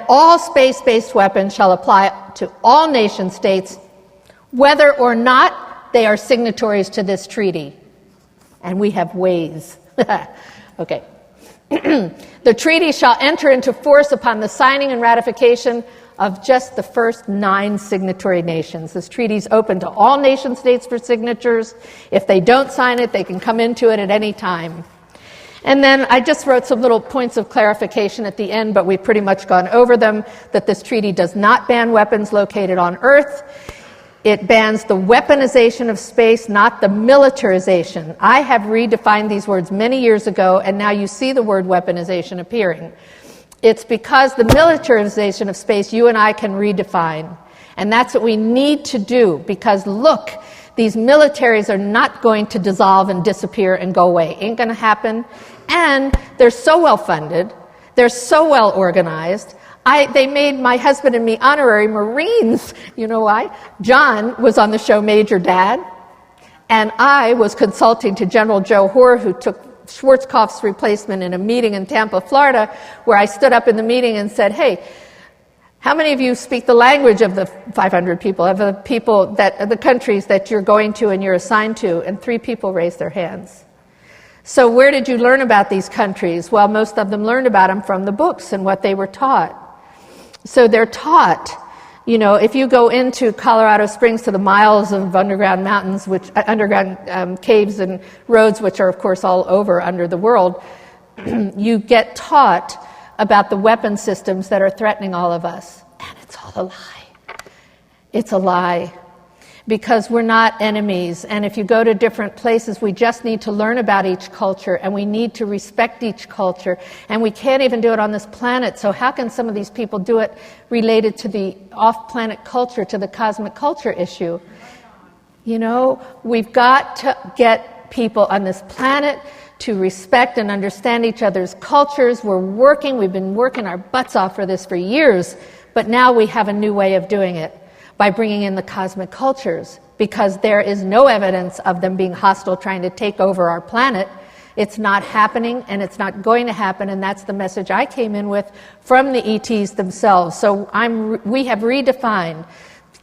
all space-based weapons shall apply to all nation states, whether or not they are signatories to this treaty. And we have ways. Okay. The treaty shall enter into force upon the signing and ratification of just the first 9 signatory nations. This treaty is open to all nation states for signatures. If they don't sign it, they can come into it at any time. And then I just wrote some little points of clarification at the end, but we've pretty much gone over them, that this treaty does not ban weapons located on Earth. It bans the weaponization of space, not the militarization. I have redefined these words many years ago, and now you see the word weaponization appearing. It's because the militarization of space you and I can redefine. And that's what we need to do, because look, these militaries are not going to dissolve and disappear and go away. Ain't going to happen. And they're so well funded. They're so well organized. They made my husband and me honorary Marines. You know why? John was on the show Major Dad, and I was consulting to General Joe Hoare, who took Schwarzkopf's replacement in a meeting in Tampa, Florida, where I stood up in the meeting and said, hey, how many of you speak the language of the 500 people, of the countries that you're going to and you're assigned to? And 3 people raised their hands. So where did you learn about these countries? Well, most of them learned about them from the books and what they were taught. So they're taught, you know, if you go into Colorado Springs to the miles of underground mountains, underground caves and roads, which are, of course, all over under the world, you get taught about the weapon systems that are threatening all of us. And it's all a lie. It's a lie. Because we're not enemies. And if you go to different places, we just need to learn about each culture, and we need to respect each culture. And we can't even do it on this planet. So how can some of these people do it related to the off-planet culture, to the cosmic culture issue? You know, we've got to get people on this planet to respect and understand each other's cultures. We've been working our butts off for this for years, but now we have a new way of doing it by bringing in the cosmic cultures, because there is no evidence of them being hostile, trying to take over our planet. It's not happening, and it's not going to happen, and that's the message I came in with from the ETs themselves. So we have redefined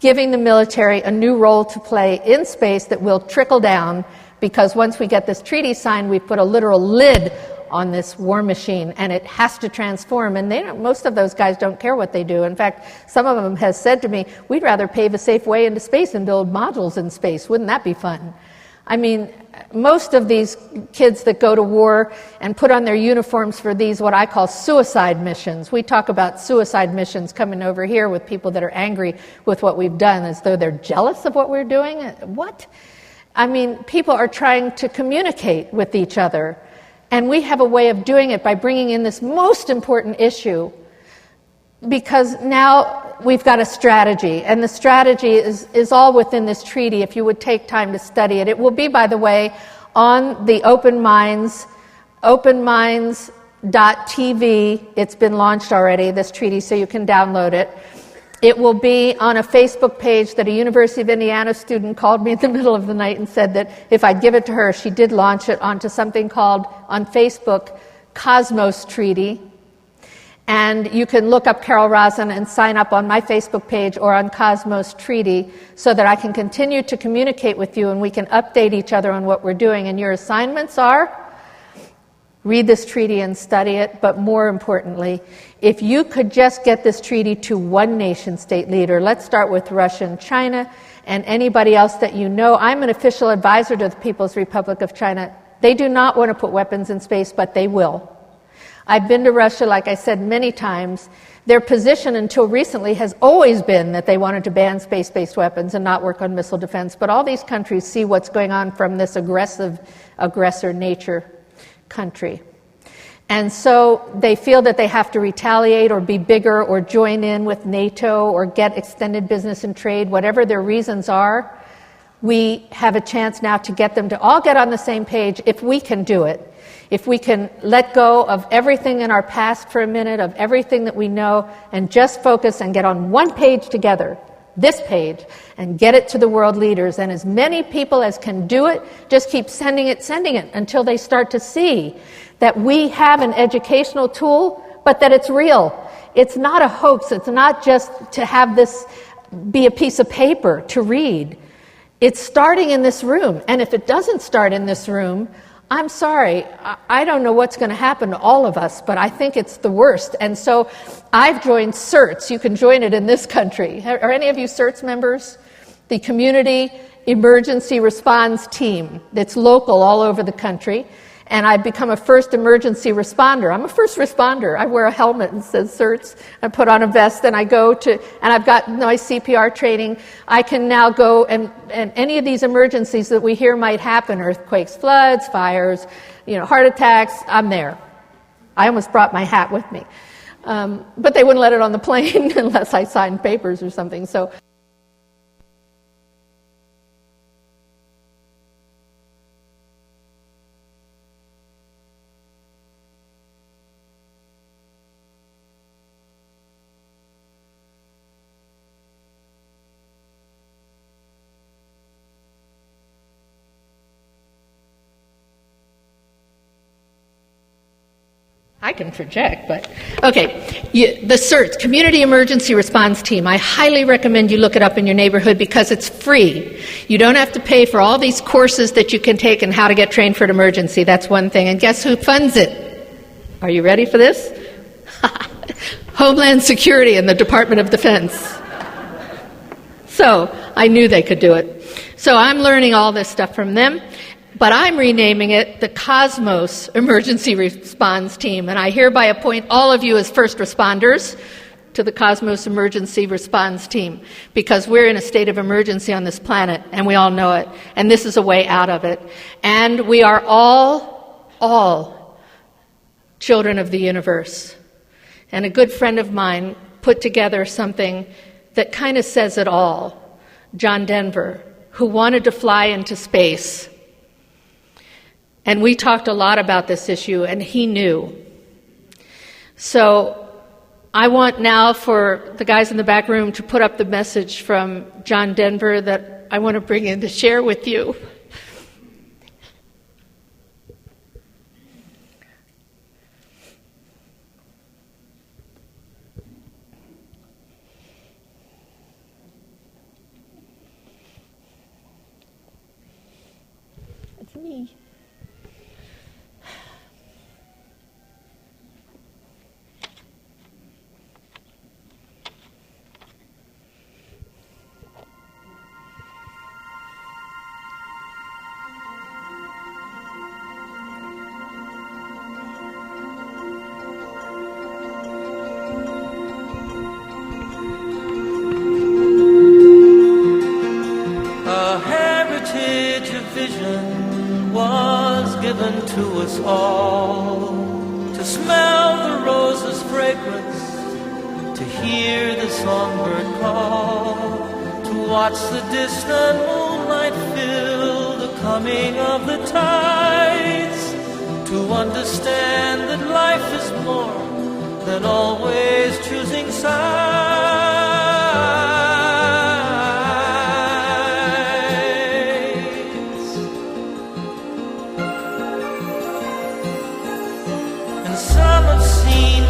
giving the military a new role to play in space that will trickle down, because once we get this treaty signed, we put a literal lid on this war machine, and it has to transform. And most of those guys don't care what they do. In fact, some of them have said to me, we'd rather pave a safe way into space and build modules in space. Wouldn't that be fun? I mean, most of these kids that go to war and put on their uniforms for these, what I call suicide missions. We talk about suicide missions coming over here with people that are angry with what we've done, as though they're jealous of what we're doing. What? I mean, people are trying to communicate with each other. And we have a way of doing it by bringing in this most important issue, because now we've got a strategy, and the strategy is all within this treaty if you would take time to study it. It will be, by the way, on the Open Minds, openminds.tv. It's been launched already, this treaty, so you can download it. It will be on a Facebook page that a University of Indiana student called me in the middle of the night and said that if I'd give it to her, she did launch it onto something called, on Facebook, Cosmos Treaty. And you can look up Carol Rosin and sign up on my Facebook page or on Cosmos Treaty so that I can continue to communicate with you and we can update each other on what we're doing. And your assignments are: read this treaty and study it, but more importantly, if you could just get this treaty to one nation-state leader, let's start with Russia and China and anybody else that you know. I'm an official advisor to the People's Republic of China. They do not want to put weapons in space, but they will. I've been to Russia, like I said, many times. Their position until recently has always been that they wanted to ban space-based weapons and not work on missile defense, but all these countries see what's going on from this aggressor nature country. And so they feel that they have to retaliate or be bigger or join in with NATO or get extended business and trade, whatever their reasons are. We have a chance now to get them to all get on the same page if we can do it. If we can let go of everything in our past for a minute, of everything that we know, and just focus and get on one page together, this page, and get it to the world leaders. And as many people as can do it, just keep sending it until they start to see that we have an educational tool, but that it's real. It's not a hoax. It's not just to have this be a piece of paper to read. It's starting in this room. And if it doesn't start in this room, I'm sorry, I don't know what's going to happen to all of us, but I think it's the worst. And so I've joined CERTS. You can join it in this country. Are any of you CERTS members? The Community Emergency Response Team that's local all over the country. And I've become a first emergency responder. I'm a first responder. I wear a helmet and says CERTS. I put on a vest and I go to, and I've got my CPR training. I can now go and any of these emergencies that we hear might happen, earthquakes, floods, fires, heart attacks, I'm there. I almost brought my hat with me. But they wouldn't let it on the plane unless I signed papers or something. So. I can project, but okay. The CERTS, Community Emergency Response Team, I highly recommend you look it up in your neighborhood because it's free. You don't have to pay for all these courses that you can take in how to get trained for an emergency. That's one thing. And guess who funds it? Are you ready for this? Homeland Security and the Department of Defense. So I knew they could do it. So I'm learning all this stuff from them. But I'm renaming it the Cosmos Emergency Response Team, and I hereby appoint all of you as first responders to the Cosmos Emergency Response Team, because we're in a state of emergency on this planet, and we all know it, and this is a way out of it. And we are all children of the universe. And a good friend of mine put together something that kind of says it all. John Denver, who wanted to fly into space. And we talked a lot about this issue, and he knew. So I want now for the guys in the back room to put up the message from John Denver that I want to bring in to share with you. It's me. To us all, to smell the rose's fragrance, to hear the songbird call, to watch the distant moonlight fill the coming of the tides, to understand that life is more than always choosing sides.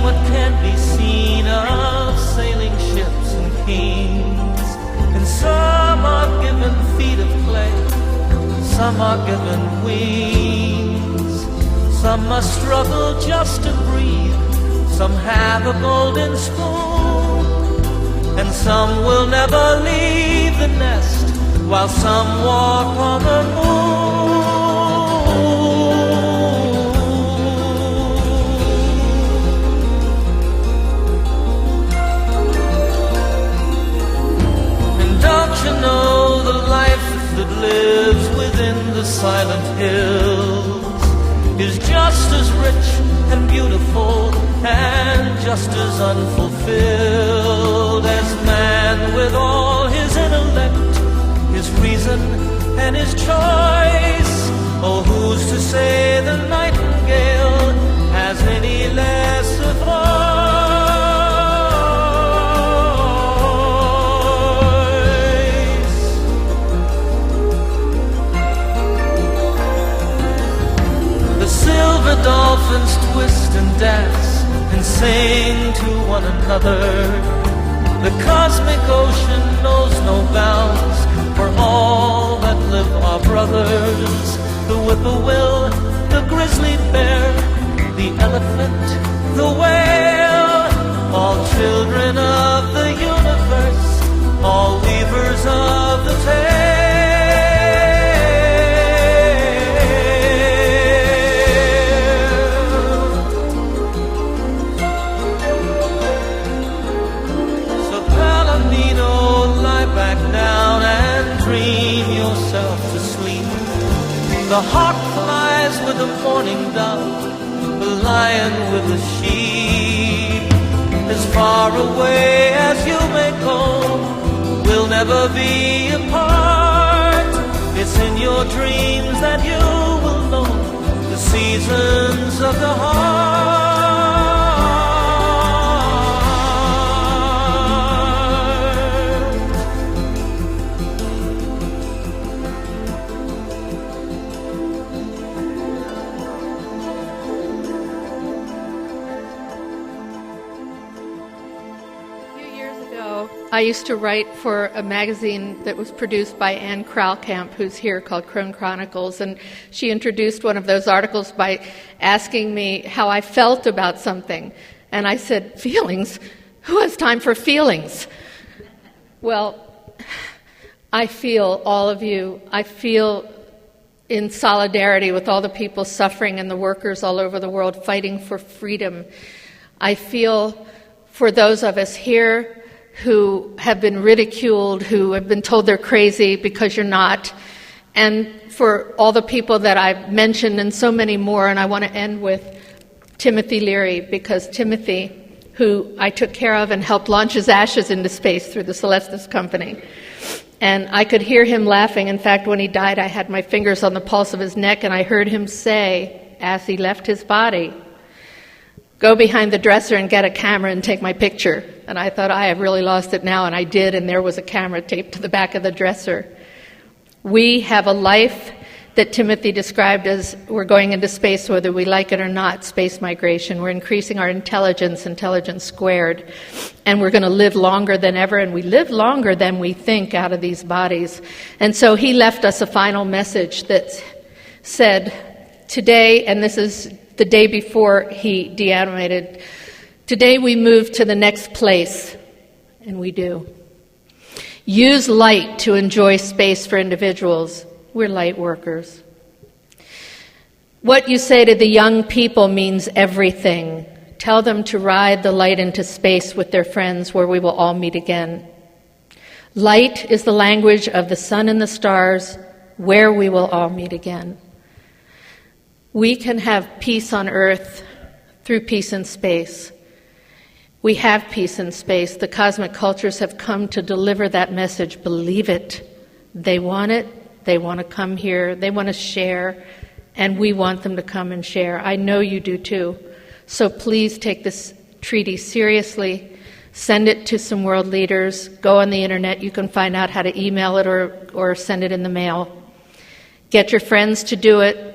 What can be seen of sailing ships and kings, and some are given feet of clay, some are given wings, some must struggle just to breathe, some have a golden spoon, and some will never leave the nest, while some walk on the moon. You know the life that lives within the silent hills is just as rich and beautiful and just as unfulfilled as man with all his intellect, his reason and his choice. Oh, who's to say the nightingale has any less of voice? Silver dolphins twist and dance and sing to one another. The cosmic ocean knows no bounds, for all that live are brothers. The whippoorwill, the grizzly bear, the elephant, the whale, all children of the universe, all weavers of the tale. So Palomino, lie back down and dream yourself to sleep. The hawk flies with the morning dove, the lion with the sheep. As far away as you may go, we'll never be apart. It's in your dreams that you will know the seasons of the heart. I used to write for a magazine that was produced by Anne Kralkamp, who's here, called Crone Chronicles, and she introduced one of those articles by asking me how I felt about something. And I said, feelings? Who has time for feelings? Well, I feel all of you. I feel in solidarity with all the people suffering and the workers all over the world fighting for freedom. I feel for those of us here who have been ridiculed, who have been told they're crazy because you're not, and for all the people that I've mentioned and so many more. And I want to end with Timothy Leary, because Timothy, who I took care of and helped launch his ashes into space through the Celestis Company, and I could hear him laughing. In fact, when he died, I had my fingers on the pulse of his neck, and I heard him say, as he left his body, "Go behind the dresser and get a camera and take my picture." And I thought, I have really lost it now, and I did, and there was a camera taped to the back of the dresser. We have a life that Timothy described as we're going into space whether we like it or not, space migration. We're increasing our intelligence squared, and we're going to live longer than ever, and we live longer than we think out of these bodies. And so he left us a final message that said, today, and this is the day before he deanimated, today we move to the next place, and we do. Use light to enjoy space for individuals. We're light workers. What you say to the young people means everything. Tell them to ride the light into space with their friends where we will all meet again. Light is the language of the sun and the stars where we will all meet again. We can have peace on Earth through peace in space. We have peace in space. The cosmic cultures have come to deliver that message. Believe it. They want it. They want to come here. They want to share. And we want them to come and share. I know you do too. So please take this treaty seriously. Send it to some world leaders. Go on the internet. You can find out how to email it or send it in the mail. Get your friends to do it.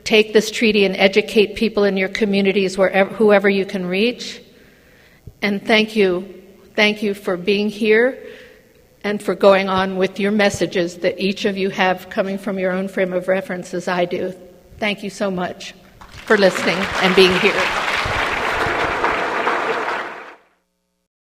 Take this treaty and educate people in your communities, whoever you can reach. And thank you for being here and for going on with your messages that each of you have coming from your own frame of reference, as I do. Thank you so much for listening and being here.